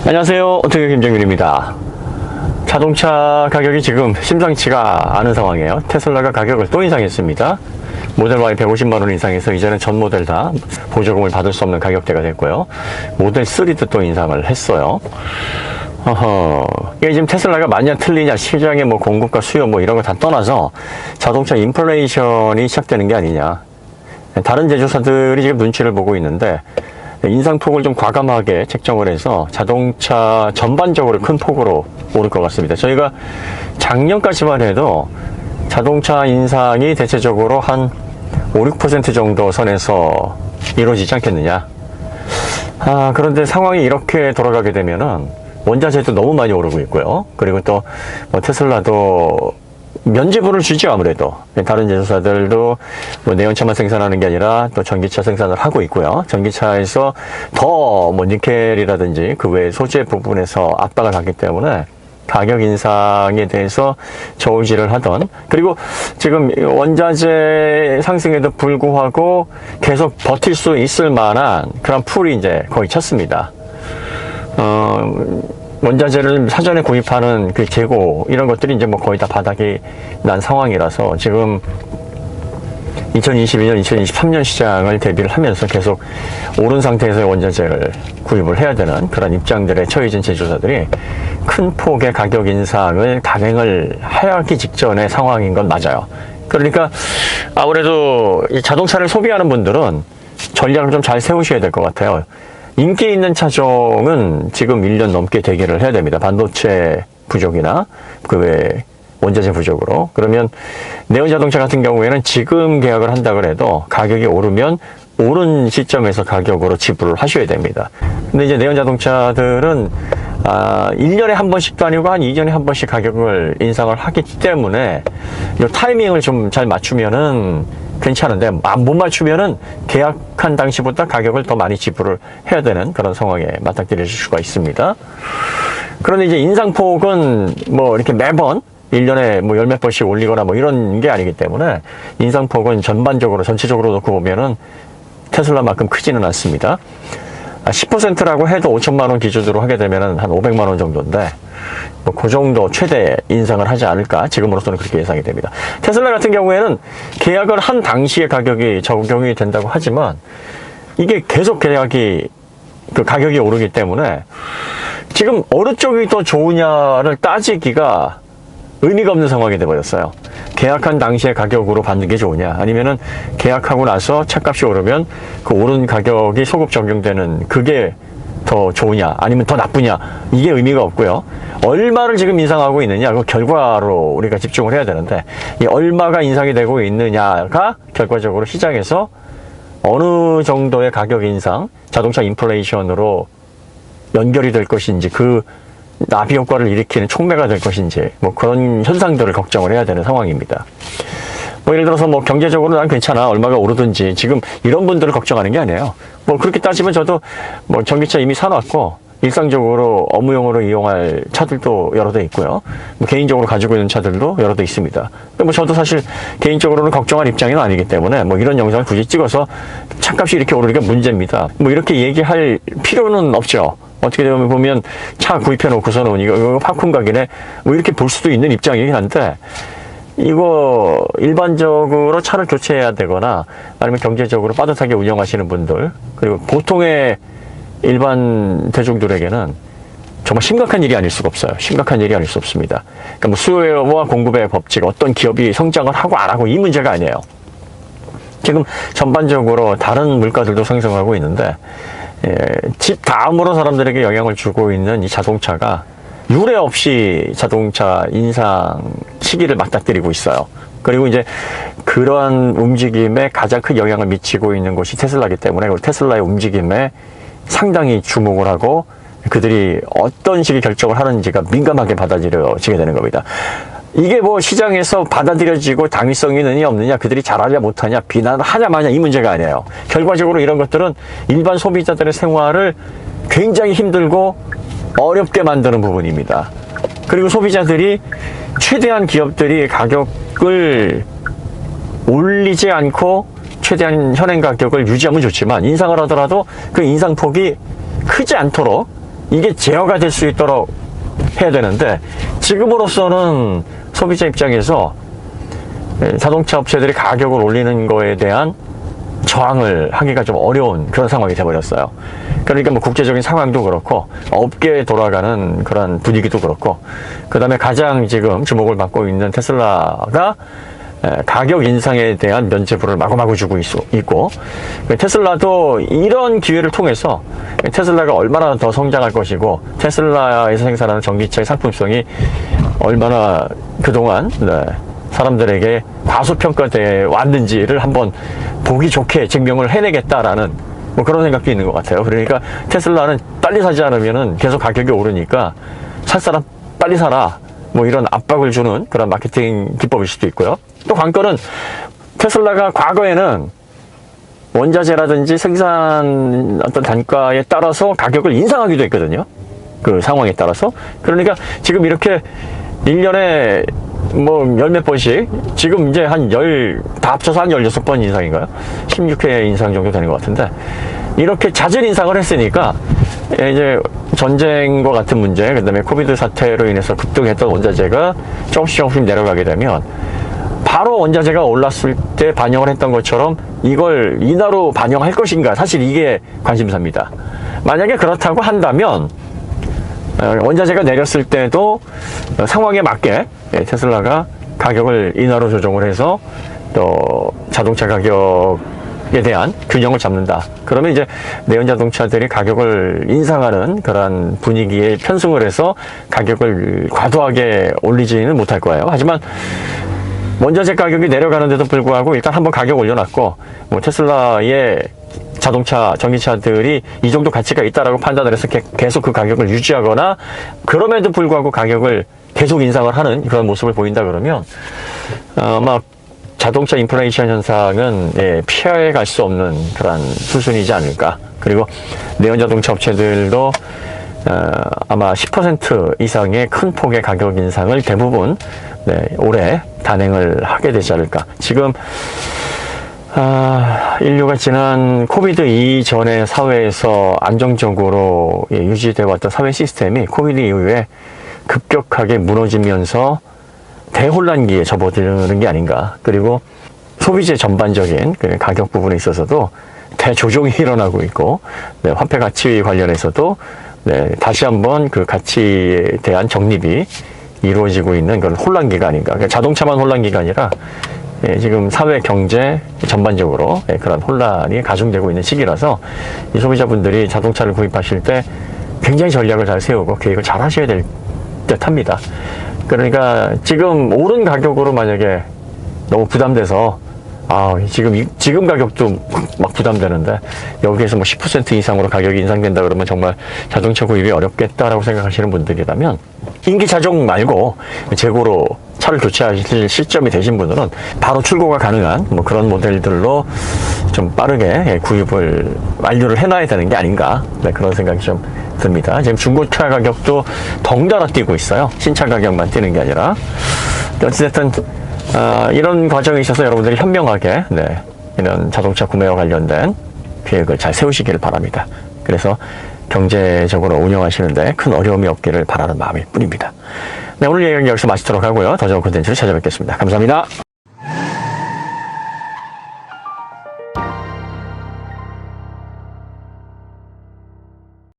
안녕하세요. 오토교 김정민입니다. 자동차 가격이 지금 심상치가 않은 상황이에요. 테슬라가 가격을 또 인상했습니다. 모델 Y 150만원 인상해서 이제는 전 모델 다 보조금을 받을 수 없는 가격대가 됐고요. 모델 3도 또 인상을 했어요. 이게 지금 테슬라가 맞냐 틀리냐, 시장의 뭐 공급과 수요 뭐 이런 거 다 떠나서 자동차 인플레이션이 시작되는 게 아니냐. 다른 제조사들이 지금 눈치를 보고 있는데 인상폭을 좀 과감하게 책정을 해서 자동차 전반적으로 큰 폭으로 오를 것 같습니다. 저희가 작년까지만 해도 자동차 인상이 대체적으로 한 5, 6% 정도 선에서 이루어지지 않겠느냐. 그런데 상황이 이렇게 돌아가게 되면은 원자재도 너무 많이 오르고 있고요. 그리고 또 뭐 테슬라도 면제부를 주죠. 아무래도 다른 제조사들도 뭐 내연차만 생산하는 게 아니라 또 전기차 생산을 하고 있고요. 전기차에서 더 뭐 니켈이라든지 그 외 소재 부분에서 압박을 하기 때문에 가격 인상에 대해서 저울질을 하던, 그리고 지금 원자재 상승에도 불구하고 계속 버틸 수 있을 만한 그런 풀이 이제 거의 찼습니다. 원자재를 사전에 구입하는 그 재고 이런 것들이 이제 뭐 거의 다 바닥이 난 상황이라서 지금 2022년, 2023년 시장을 대비를 하면서 계속 오른 상태에서 원자재를 구입을 해야 되는 그런 입장들에 처해진 제조사들이 큰 폭의 가격 인상을 단행을 하기 직전의 상황인 건 맞아요. 그러니까 아무래도 이 자동차를 소비하는 분들은 전략을 좀 잘 세우셔야 될 것 같아요. 인기 있는 차종은 지금 1년 넘게 대기를 해야 됩니다. 반도체 부족이나 그 외 원자재 부족으로. 그러면 네온 자동차 같은 경우에는 지금 계약을 한다 그래도 가격이 오르면 오른 시점에서 가격으로 지불을 하셔야 됩니다. 근데 이제 네온 자동차들은 1년에 한 번씩도 아니고 한 2년에 한 번씩 가격을 인상을 하기 때문에 이 타이밍을 좀 잘 맞추면은 괜찮은데 못 맞추면은 계약한 당시보다 가격을 더 많이 지불을 해야 되는 그런 상황에 맞닥뜨릴 수가 있습니다. 그런데 이제 인상폭은 뭐 이렇게 매번 1년에 뭐 10몇 번씩 올리거나 뭐 이런 게 아니기 때문에 인상폭은 전반적으로 전체적으로 놓고 보면은 테슬라만큼 크지는 않습니다. 10%라고 해도 5천만 원 기준으로 하게 되면은 한 500만 원 정도인데 뭐 그 정도 최대 인상을 하지 않을까, 지금으로서는 그렇게 예상이 됩니다. 테슬라 같은 경우에는 계약을 한 당시에 가격이 적용이 된다고 하지만 이게 계속 계약이 그 가격이 오르기 때문에 지금 어느 쪽이 더 좋으냐를 따지기가 의미가 없는 상황이 돼버렸어요. 계약한 당시의 가격으로 받는 게 좋으냐, 아니면은 계약하고 나서 차값이 오르면 그 오른 가격이 소급 적용되는 그게 더 좋으냐, 아니면 더 나쁘냐, 이게 의미가 없고요. 얼마를 지금 인상하고 있느냐, 그 결과로 우리가 집중을 해야 되는데, 이 얼마가 인상이 되고 있느냐가 결과적으로 시장에서 어느 정도의 가격 인상, 자동차 인플레이션으로 연결이 될 것인지, 그 나비 효과를 일으키는 촉매가 될 것인지, 뭐 그런 현상들을 걱정을 해야 되는 상황입니다. 뭐 예를 들어서 뭐 경제적으로 난 괜찮아, 얼마가 오르든지, 지금 이런 분들을 걱정하는 게 아니에요. 뭐 그렇게 따지면 저도 뭐 전기차 이미 사놨고 일상적으로 업무용으로 이용할 차들도 여러 대 있고요. 뭐 개인적으로 가지고 있는 차들도 여러 대 있습니다. 뭐 저도 사실 개인적으로는 걱정할 입장은 아니기 때문에 뭐 이런 영상을 굳이 찍어서 차값이 이렇게 오르니까 문제입니다, 뭐 이렇게 얘기할 필요는 없죠. 어떻게 보면 차 구입해 놓고서는 이거 팝콘 가게네 뭐 이렇게 볼 수도 있는 입장이긴 한데, 이거 일반적으로 차를 교체해야 되거나 아니면 경제적으로 빠듯하게 운영하시는 분들, 그리고 보통의 일반 대중들에게는 정말 심각한 일이 아닐 수가 없어요. 심각한 일이 아닐 수 없습니다. 그러니까 뭐 수요와 공급의 법칙, 어떤 기업이 성장을 하고 안 하고 이 문제가 아니에요. 지금 전반적으로 다른 물가들도 상승하고 있는데, 집 다음으로 사람들에게 영향을 주고 있는 이 자동차가 유례 없이 자동차 인상 시기를 맞닥뜨리고 있어요. 그리고 이제 그러한 움직임에 가장 큰 영향을 미치고 있는 곳이 테슬라이기 때문에 테슬라의 움직임에 상당히 주목을 하고 그들이 어떤 식의 결정을 하는지가 민감하게 받아들여지게 되는 겁니다. 이게 뭐 시장에서 받아들여지고 당위성이 있느냐 없느냐, 그들이 잘하냐 못하냐, 비난을 하냐 마냐, 이 문제가 아니에요. 결과적으로 이런 것들은 일반 소비자들의 생활을 굉장히 힘들고 어렵게 만드는 부분입니다. 그리고 소비자들이 최대한 기업들이 가격을 올리지 않고 최대한 현행 가격을 유지하면 좋지만 인상을 하더라도 그 인상폭이 크지 않도록 이게 제어가 될 수 있도록 해야 되는데, 지금으로서는 소비자 입장에서 자동차 업체들이 가격을 올리는 거에 대한 저항을 하기가 좀 어려운 그런 상황이 돼버렸어요. 그러니까 뭐 국제적인 상황도 그렇고 업계에 돌아가는 그런 분위기도 그렇고, 그 다음에 가장 지금 주목을 받고 있는 테슬라가 가격 인상에 대한 면죄부를 마구마구 주고 있고, 테슬라도 이런 기회를 통해서 테슬라가 얼마나 더 성장할 것이고 테슬라에서 생산하는 전기차의 상품성이 얼마나 그동안 사람들에게 과소평가되어 왔는지를 한번 보기 좋게 증명을 해내겠다라는 뭐 그런 생각도 있는 것 같아요. 그러니까 테슬라는 빨리 사지 않으면은 계속 가격이 오르니까 살 사람 빨리 사라, 뭐 이런 압박을 주는 그런 마케팅 기법일 수도 있고요. 또 관건은 테슬라가 과거에는 원자재라든지 생산 어떤 단가에 따라서 가격을 인상하기도 했거든요. 그 상황에 따라서. 그러니까 지금 이렇게 1년에 뭐 열 몇 번씩, 지금 이제 다 합쳐서 한 16번 인상인가요? 16회 인상 정도 되는 것 같은데, 이렇게 잦은 인상을 했으니까 이제 전쟁과 같은 문제, 그 다음에 코비드 사태로 인해서 급등했던 원자재가 조금씩 내려가게 되면 바로 원자재가 올랐을 때 반영을 했던 것처럼 이걸 인하로 반영할 것인가, 사실 이게 관심사입니다. 만약에 그렇다고 한다면 원자재가 내렸을 때도 상황에 맞게 테슬라가 가격을 인하로 조정을 해서 또 자동차 가격에 대한 균형을 잡는다. 그러면 이제 내연자동차들이 가격을 인상하는 그런 분위기에 편승을 해서 가격을 과도하게 올리지는 못할 거예요. 하지만 원자재 가격이 내려가는데도 불구하고 일단 한번 가격 올려놨고, 뭐 테슬라의 자동차, 전기차들이 이 정도 가치가 있다라고 판단을 해서 계속 그 가격을 유지하거나, 그럼에도 불구하고 가격을 계속 인상을 하는 그런 모습을 보인다 그러면 아마 자동차 인플레이션 현상은 피해갈 수 없는 그런 수준이지 않을까. 그리고 내연자동차 업체들도 아마 10% 이상의 큰 폭의 가격 인상을 대부분 올해 단행을 하게 되지 않을까. 지금 인류가 지난 코비드 이전의 사회에서 안정적으로 유지되어 왔던 사회 시스템이 코비드 이후에 급격하게 무너지면서 대혼란기에 접어드는 게 아닌가. 그리고 소비재 전반적인 가격 부분에 있어서도 대조정이 일어나고 있고, 화폐 가치 관련해서도 다시 한번 그 가치에 대한 정립이 이루어지고 있는 그런 혼란기가 아닌가. 그러니까 자동차만 혼란기가 아니라 지금 사회 경제 전반적으로 그런 혼란이 가중되고 있는 시기라서 이 소비자분들이 자동차를 구입하실 때 굉장히 전략을 잘 세우고 계획을 잘 하셔야 될 듯합니다. 그러니까 지금 오른 가격으로 만약에 너무 부담돼서 지금 가격도 막 부담되는데 여기에서 뭐 10% 이상으로 가격이 인상된다 그러면 정말 자동차 구입이 어렵겠다라고 생각하시는 분들이라면, 인기차종 말고 재고로 차를 교체하실 시점이 되신 분들은 바로 출고가 가능한 뭐 그런 모델들로 좀 빠르게 구입을 완료를 해놔야 되는 게 아닌가, 그런 생각이 좀 듭니다. 지금 중고차 가격도 덩달아 뛰고 있어요. 신차 가격만 뛰는 게 아니라. 어찌됐든 이런 과정에 있어서 여러분들이 현명하게 이런 자동차 구매와 관련된 계획을 잘 세우시기를 바랍니다. 그래서 경제적으로 운영하시는데 큰 어려움이 없기를 바라는 마음일 뿐입니다. 오늘 얘기 여기서 마치도록 하고요. 더 좋은 콘텐츠를 찾아뵙겠습니다. 감사합니다.